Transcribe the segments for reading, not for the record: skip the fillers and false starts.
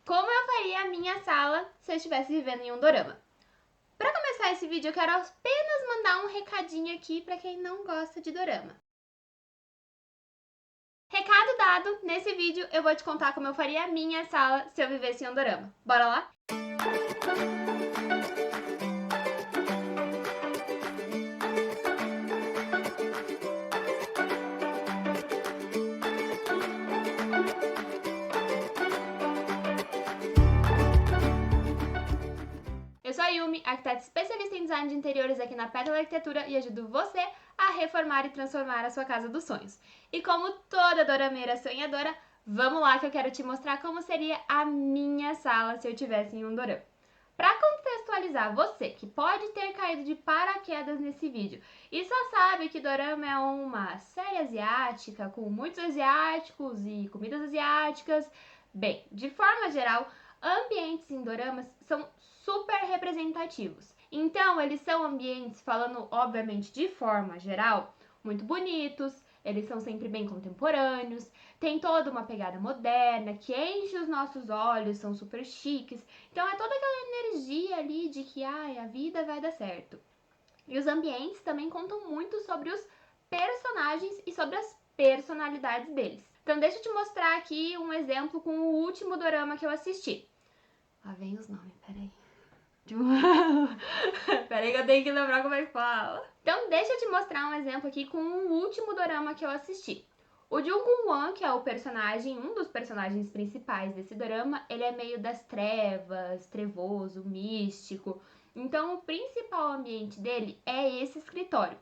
Como eu faria a minha sala se eu estivesse vivendo em um dorama? Para começar esse vídeo, eu quero apenas mandar um recadinho aqui para quem não gosta de dorama. Recado dado, nesse vídeo eu vou te contar como eu faria a minha sala se eu vivesse em um dorama. Bora lá? Eu sou a Yumi, arquiteta especialista em design de interiores aqui na Pétala Arquitetura e ajudo você a reformar e transformar a sua casa dos sonhos. E como toda dorameira sonhadora, vamos lá que eu quero te mostrar como seria a minha sala se eu tivesse em um dorama. Para contextualizar você que pode ter caído de paraquedas nesse vídeo e só sabe que dorama é uma série asiática com muitos asiáticos e comidas asiáticas, bem, de forma geral, ambientes em doramas são super representativos. Então, eles são ambientes, falando obviamente de forma geral, muito bonitos, eles são sempre bem contemporâneos, tem toda uma pegada moderna que enche os nossos olhos, são super chiques. Então é toda aquela energia ali de que a vida vai dar certo. E os ambientes também contam muito sobre os personagens e sobre as personalidades deles. Então deixa eu te mostrar aqui um exemplo com o último dorama que eu assisti. Lá vem os nomes, peraí. Peraí que eu tenho que lembrar como é que fala. Então deixa eu te mostrar um exemplo aqui com o último dorama que eu assisti. O Jung-wan, que é o personagem, um dos personagens principais desse dorama, ele é meio das trevas, trevoso, místico. Então o principal ambiente dele é esse escritório.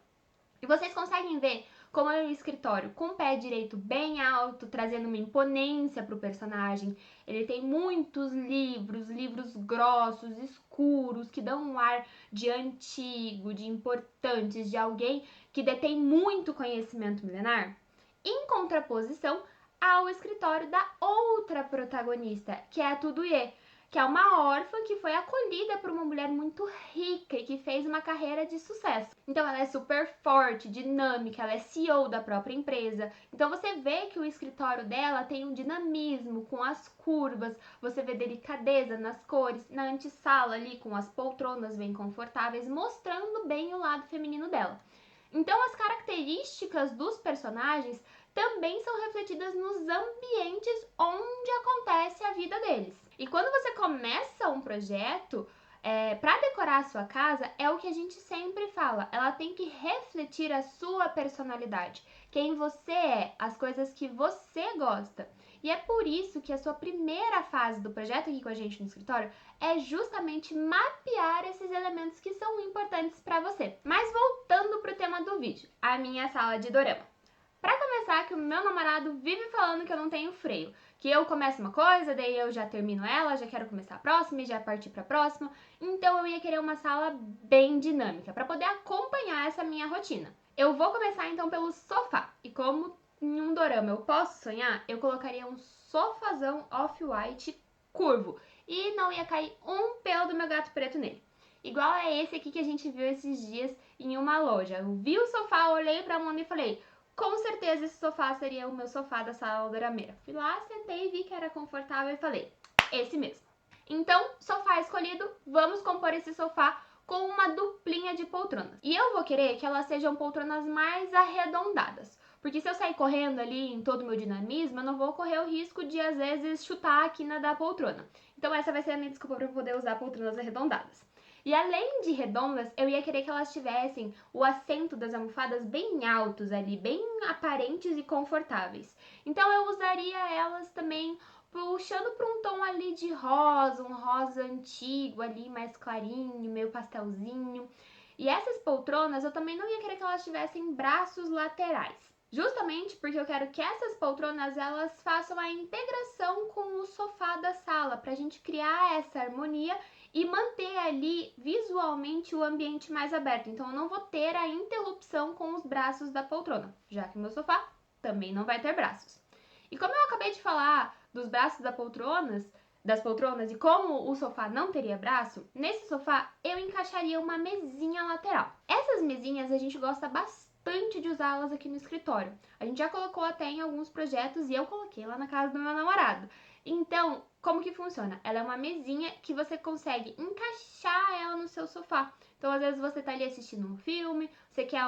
E vocês conseguem ver como é um escritório com o pé direito bem alto, trazendo uma imponência para o personagem. Ele tem muitos livros, livros grossos, escuros, que dão um ar de antigo, de importantes, de alguém que detém muito conhecimento milenar. Em contraposição ao escritório da outra protagonista, que é a Tuduye, que é uma órfã que foi acolhida por uma mulher muito rica e que fez uma carreira de sucesso. Então ela é super forte, dinâmica, ela é CEO da própria empresa. Então você vê que o escritório dela tem um dinamismo com as curvas, você vê delicadeza nas cores, na antessala ali com as poltronas bem confortáveis, mostrando bem o lado feminino dela. Então as características dos personagens também são refletidas nos ambientes onde acontece a vida deles. E quando você começa um projeto, para decorar a sua casa, é o que a gente sempre fala, ela tem que refletir a sua personalidade, quem você é, as coisas que você gosta. E é por isso que a sua primeira fase do projeto aqui com a gente no escritório é justamente mapear esses elementos que são importantes para você. Mas voltando pro tema do vídeo, a minha sala de dorama. Pra começar, que o meu namorado vive falando que eu não tenho freio. Que eu começo uma coisa, daí eu já termino ela, já quero começar a próxima e já partir pra próxima. Então eu ia querer uma sala bem dinâmica, pra poder acompanhar essa minha rotina. Eu vou começar então pelo sofá. E como em um dorama eu posso sonhar, eu colocaria um sofazão off-white curvo. E não ia cair um pelo do meu gato preto nele. Igual é esse aqui que a gente viu esses dias em uma loja. Eu vi o sofá, olhei pra Mona e falei... Com certeza esse sofá seria o meu sofá da sala dorameira. Fui lá, sentei, vi que era confortável e falei, esse mesmo. Então, sofá escolhido, vamos compor esse sofá com uma duplinha de poltronas. E eu vou querer que elas sejam poltronas mais arredondadas. Porque se eu sair correndo ali em todo o meu dinamismo, eu não vou correr o risco de, às vezes, chutar a quina da poltrona. Então essa vai ser a minha desculpa para poder usar poltronas arredondadas. E além de redondas, eu ia querer que elas tivessem o assento das almofadas bem altos ali, bem aparentes e confortáveis. Então eu usaria elas também puxando para um tom ali de rosa, um rosa antigo ali, mais clarinho, meio pastelzinho. E essas poltronas eu também não ia querer que elas tivessem braços laterais. Justamente porque eu quero que essas poltronas elas façam a integração com o sofá da sala, para a gente criar essa harmonia e manter ali visualmente o ambiente mais aberto. Então eu não vou ter a interrupção com os braços da poltrona, já que o meu sofá também não vai ter braços. E como eu acabei de falar dos braços das poltronas e como o sofá não teria braço, nesse sofá eu encaixaria uma mesinha lateral. Essas mesinhas a gente gosta bastante de usá-las aqui no escritório. A gente já colocou até em alguns projetos e eu coloquei lá na casa do meu namorado. Então, Como que funciona? Ela é uma mesinha que você consegue encaixar ela no seu sofá. Então, às vezes você tá ali assistindo um filme, você quer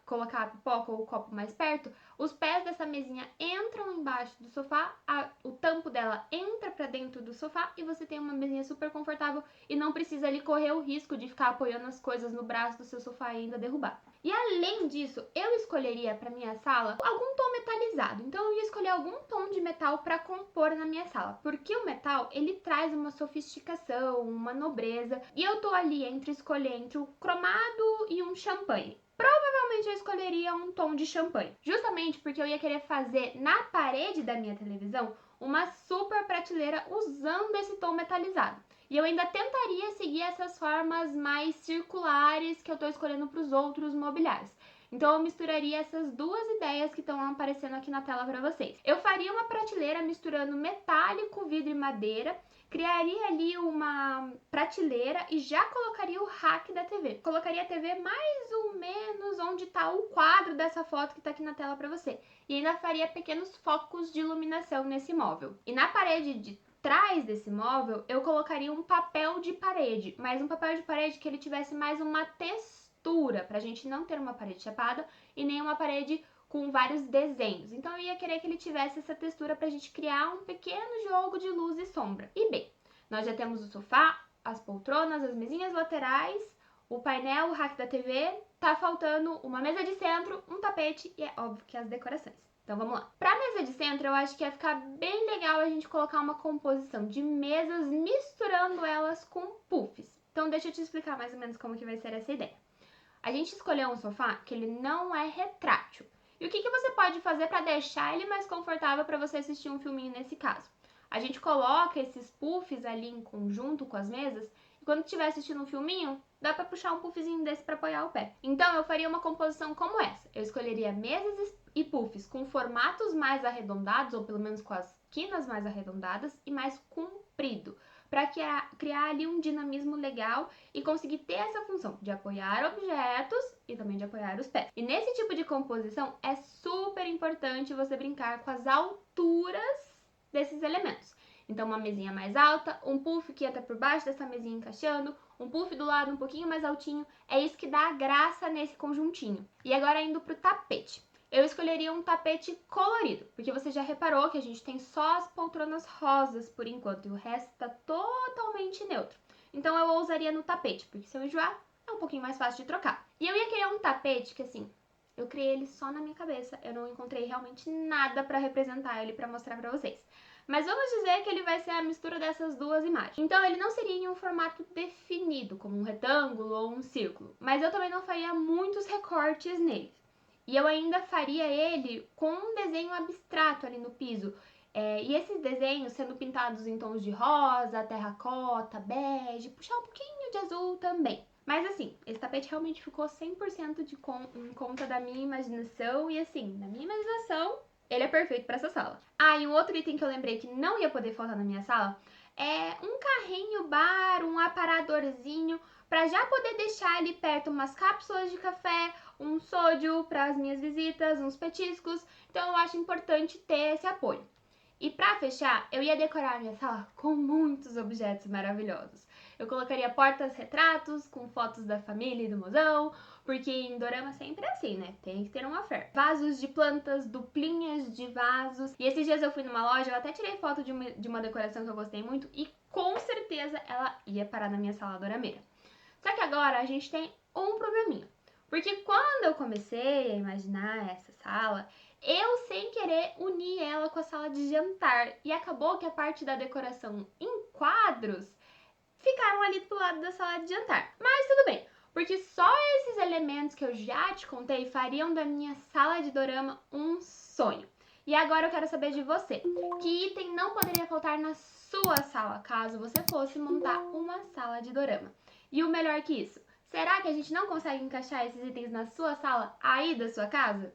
colocar a pipoca ou o copo mais perto, os pés dessa mesinha entram embaixo do sofá, o tampo dela entra pra dentro do sofá e você tem uma mesinha super confortável e não precisa ali correr o risco de ficar apoiando as coisas no braço do seu sofá e ainda derrubar. E além disso, eu escolheria para minha sala algum tom metalizado. Então eu ia escolher algum tom de metal para compor na minha sala, porque o metal, ele traz uma sofisticação, uma nobreza, e eu tô ali escolher entre o cromado e um champanhe. Provavelmente eu escolheria um tom de champanhe, justamente porque eu ia querer fazer na parede da minha televisão uma super prateleira usando esse tom metalizado. E eu ainda tentaria seguir essas formas mais circulares que eu tô escolhendo para os outros mobiliários. Então eu misturaria essas duas ideias que estão aparecendo aqui na tela para vocês. Eu faria uma prateleira misturando metálico, vidro e madeira, criaria ali uma prateleira e já colocaria o rack da TV. Colocaria a TV mais ou menos onde está o quadro dessa foto que está aqui na tela para você. E ainda faria pequenos focos de iluminação nesse móvel. E na parede de trás desse móvel, eu colocaria um papel de parede, mas um papel de parede que ele tivesse mais uma textura, pra gente não ter uma parede chapada e nem uma parede com vários desenhos. Então eu ia querer que ele tivesse essa textura pra gente criar um pequeno jogo de luz e sombra. E bem, nós já temos o sofá, as poltronas, as mesinhas laterais, o painel, o rack da TV, tá faltando uma mesa de centro, um tapete e é óbvio que as decorações. Então vamos lá. Pra mesa de centro, eu acho que ia ficar bem legal a gente colocar uma composição de mesas misturando elas com puffs. Então deixa eu te explicar mais ou menos como que vai ser essa ideia. A gente escolheu um sofá que ele não é retrátil. E o que você pode fazer para deixar ele mais confortável para você assistir um filminho nesse caso? A gente coloca esses puffs ali em conjunto com as mesas e quando estiver assistindo um filminho, dá para puxar um puffzinho desse para apoiar o pé. Então eu faria uma composição como essa. Eu escolheria mesas e puffs com formatos mais arredondados, ou pelo menos com as quinas mais arredondadas e mais comprido, para criar ali um dinamismo legal e conseguir ter essa função de apoiar objetos e também de apoiar os pés. E nesse tipo de composição é super importante você brincar com as alturas desses elementos. Então uma mesinha mais alta, um puff que entra por baixo dessa mesinha encaixando, um puff do lado um pouquinho mais altinho, é isso que dá a graça nesse conjuntinho. E agora indo pro tapete. Eu escolheria um tapete colorido, porque você já reparou que a gente tem só as poltronas rosas por enquanto, e o resto tá totalmente neutro. Então eu usaria no tapete, porque se eu enjoar, é um pouquinho mais fácil de trocar. E eu ia criar um tapete que assim, eu criei ele só na minha cabeça, eu não encontrei realmente nada pra representar ele, pra mostrar pra vocês. Mas vamos dizer que ele vai ser a mistura dessas duas imagens. Então ele não seria em um formato definido, como um retângulo ou um círculo, mas eu também não faria muitos recortes nele. E eu ainda faria ele com um desenho abstrato ali no piso. E esses desenhos sendo pintados em tons de rosa, terracota, bege, puxar um pouquinho de azul também. Mas assim, esse tapete realmente ficou 100% em conta da minha imaginação. E assim, na minha imaginação, ele é perfeito para essa sala. Ah, e um outro item que eu lembrei que não ia poder faltar na minha sala é um carrinho bar, um aparadorzinho, para já poder deixar ali perto umas cápsulas de café, um sódio para as minhas visitas, uns petiscos. Então eu acho importante ter esse apoio. E para fechar, eu ia decorar a minha sala com muitos objetos maravilhosos. Eu colocaria portas-retratos com fotos da família e do mozão, porque em dorama sempre é assim, né? Tem que ter uma fé. Vasos de plantas, duplinhas de vasos. E esses dias eu fui numa loja, eu até tirei foto de uma decoração que eu gostei muito e com certeza ela ia parar na minha sala dorameira. Só que agora a gente tem um probleminha. Porque quando eu comecei a imaginar essa sala, eu sem querer uni ela com a sala de jantar. E acabou que a parte da decoração em quadros ficaram ali do lado da sala de jantar. Mas tudo bem, porque só esses elementos que eu já te contei fariam da minha sala de dorama um sonho. E agora eu quero saber de você. Que item não poderia faltar na sua sala, caso você fosse montar uma sala de dorama? E o melhor que isso, será que a gente não consegue encaixar esses itens na sua sala aí da sua casa?